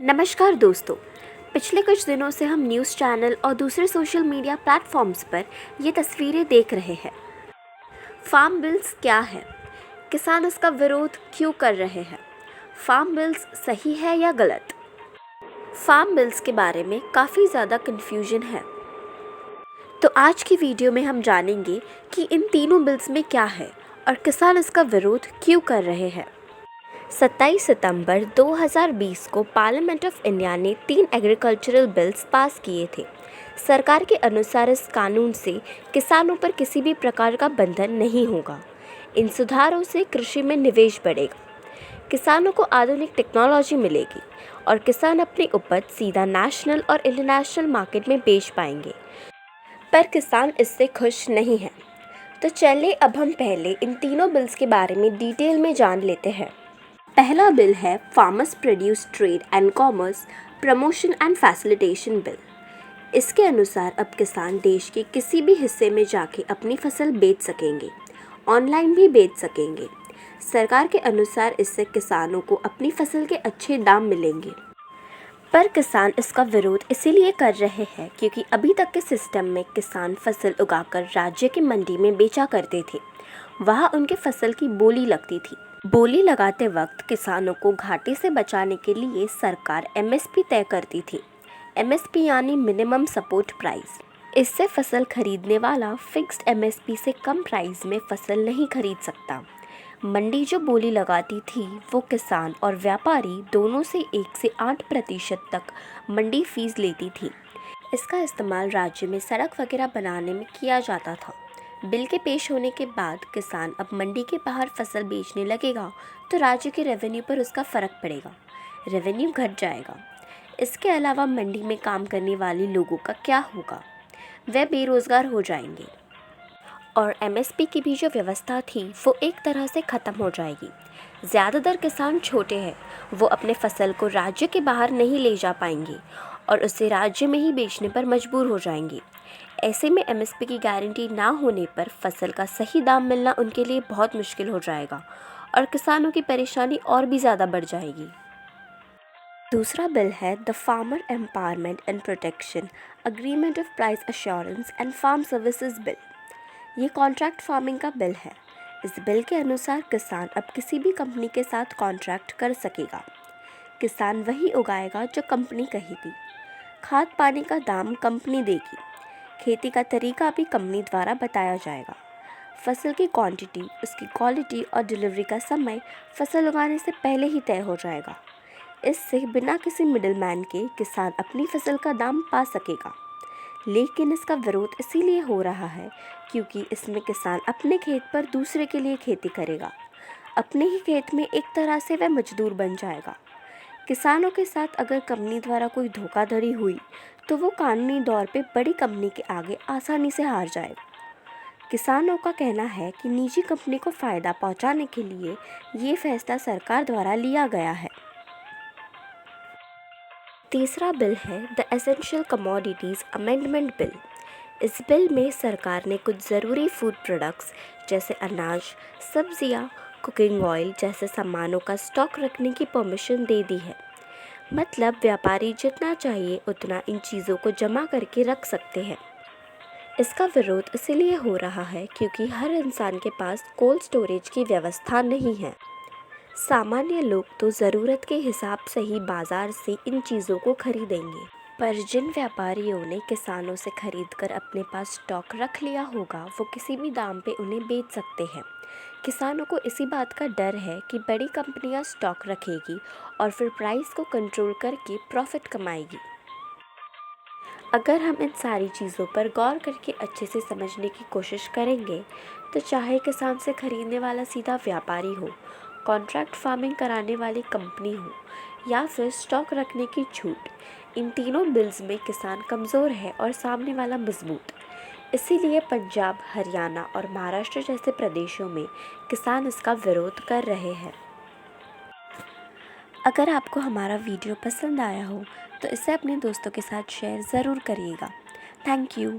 नमस्कार दोस्तों। पिछले कुछ दिनों से हम न्यूज़ चैनल और दूसरे सोशल मीडिया प्लेटफॉर्म्स पर ये तस्वीरें देख रहे हैं। फार्म बिल्स क्या है? किसान इसका विरोध क्यों कर रहे हैं? फार्म बिल्स सही है या गलत? फार्म बिल्स के बारे में काफ़ी ज़्यादा कन्फ्यूजन है, तो आज की वीडियो में हम जानेंगे कि इन तीनों बिल्स में क्या है और किसान इसका विरोध क्यों कर रहे हैं। 27 सितंबर 2020 को पार्लियामेंट ऑफ इंडिया ने 3 एग्रीकल्चरल बिल्स पास किए थे। सरकार के अनुसार इस कानून से किसानों पर किसी भी प्रकार का बंधन नहीं होगा। इन सुधारों से कृषि में निवेश बढ़ेगा, किसानों को आधुनिक टेक्नोलॉजी मिलेगी और किसान अपनी उपज सीधा नेशनल और इंटरनेशनल मार्केट में बेच पाएंगे। पर किसान इससे खुश नहीं है। तो चलिए अब हम पहले इन तीनों बिल्स के बारे में डिटेल में जान लेते हैं। पहला बिल है farmers produce trade and commerce promotion and facilitation bill. इसके अनुसार अब किसान देश के किसी भी हिस्से में जाके अपनी फसल बेच सकेंगे, ऑनलाइन भी बेच सकेंगे। सरकार के अनुसार इससे किसानों को अपनी फसल के अच्छे दाम मिलेंगे। पर किसान इसका विरोध इसीलिए कर रहे हैं क्योंकि अभी तक के सिस्टम में किसान फसल उगाकर राज्य की मंडी में बेचा करते थे। वहाँ उनके फसल की बोली लगती थी। बोली लगाते वक्त किसानों को घाटे से बचाने के लिए सरकार एमएसपी तय करती थी। एमएसपी यानी मिनिमम सपोर्ट प्राइस। इससे फसल खरीदने वाला फिक्स्ड एमएसपी से कम प्राइस में फसल नहीं खरीद सकता। मंडी जो बोली लगाती थी वो किसान और व्यापारी दोनों से 1 से 8% तक मंडी फीस लेती थी। इसका इस्तेमाल राज्य में सड़क वगैरह बनाने में किया जाता था। बिल के पेश होने के बाद किसान अब मंडी के बाहर फसल बेचने लगेगा तो राज्य के रेवेन्यू पर उसका फ़र्क पड़ेगा, रेवेन्यू घट जाएगा। इसके अलावा मंडी में काम करने वाले लोगों का क्या होगा? वे बेरोज़गार हो जाएंगे और एमएसपी की भी जो व्यवस्था थी वो एक तरह से ख़त्म हो जाएगी। ज़्यादातर किसान छोटे हैं, वो अपने फसल को राज्य के बाहर नहीं ले जा पाएंगे और उसे राज्य में ही बेचने पर मजबूर हो जाएंगे। ऐसे में एमएसपी की गारंटी ना होने पर फसल का सही दाम मिलना उनके लिए बहुत मुश्किल हो जाएगा और किसानों की परेशानी और भी ज़्यादा बढ़ जाएगी। दूसरा बिल है the farmer empowerment and protection agreement of price assurance and farm services bill. ये कॉन्ट्रैक्ट फार्मिंग का बिल है। इस बिल के अनुसार किसान अब किसी भी कंपनी के साथ कॉन्ट्रैक्ट कर सकेगा। किसान वही उगाएगा जो कंपनी कहेगी। खाद पानी का दाम कंपनी देगी। खेती का तरीका भी कंपनी द्वारा बताया जाएगा। फसल की क्वांटिटी, उसकी क्वालिटी और डिलीवरी का समय फसल उगाने से पहले ही तय हो जाएगा। इससे बिना किसी मिडलमैन के किसान अपनी फसल का दाम पा सकेगा। लेकिन इसका विरोध इसीलिए हो रहा है क्योंकि इसमें किसान अपने खेत पर दूसरे के लिए खेती करेगा। अपने ही खेत में एक तरह से वह मजदूर बन जाएगा। किसानों के साथ अगर कंपनी द्वारा कोई धोखाधड़ी हुई तो वो कानूनी तौर पे बड़ी कंपनी के आगे आसानी से हार जाएगा। किसानों का कहना है कि निजी कंपनी को फ़ायदा पहुंचाने के लिए ये फैसला सरकार द्वारा लिया गया है। तीसरा बिल है the essential commodities amendment bill. इस बिल में सरकार ने कुछ ज़रूरी फूड प्रोडक्ट्स जैसे अनाज, सब्जियां, कुकिंग ऑयल जैसे सामानों का स्टॉक रखने की परमिशन दे दी है। मतलब व्यापारी जितना चाहिए उतना इन चीज़ों को जमा करके रख सकते हैं। इसका विरोध इसलिए हो रहा है क्योंकि हर इंसान के पास कोल्ड स्टोरेज की व्यवस्था नहीं है। सामान्य लोग तो ज़रूरत के हिसाब से ही बाज़ार से इन चीज़ों को खरीदेंगे, पर जिन व्यापारियों ने किसानों से खरीदकर अपने पास स्टॉक रख लिया होगा वो किसी भी दाम पे उन्हें बेच सकते हैं। किसानों को इसी बात का डर है कि बड़ी कंपनियां स्टॉक रखेगी और फिर प्राइस को कंट्रोल करके प्रॉफिट कमाएगी। अगर हम इन सारी चीज़ों पर गौर करके अच्छे से समझने की कोशिश करेंगे तो चाहे किसान से खरीदने वाला सीधा व्यापारी हो, कॉन्ट्रैक्ट फार्मिंग कराने वाली कंपनी हो या फिर स्टॉक रखने की छूट, इन तीनों बिल्स में किसान कमज़ोर है और सामने वाला मजबूत। इसीलिए पंजाब, हरियाणा और महाराष्ट्र जैसे प्रदेशों में किसान इसका विरोध कर रहे हैं। अगर आपको हमारा वीडियो पसंद आया हो तो इसे अपने दोस्तों के साथ शेयर ज़रूर करिएगा। Thank you.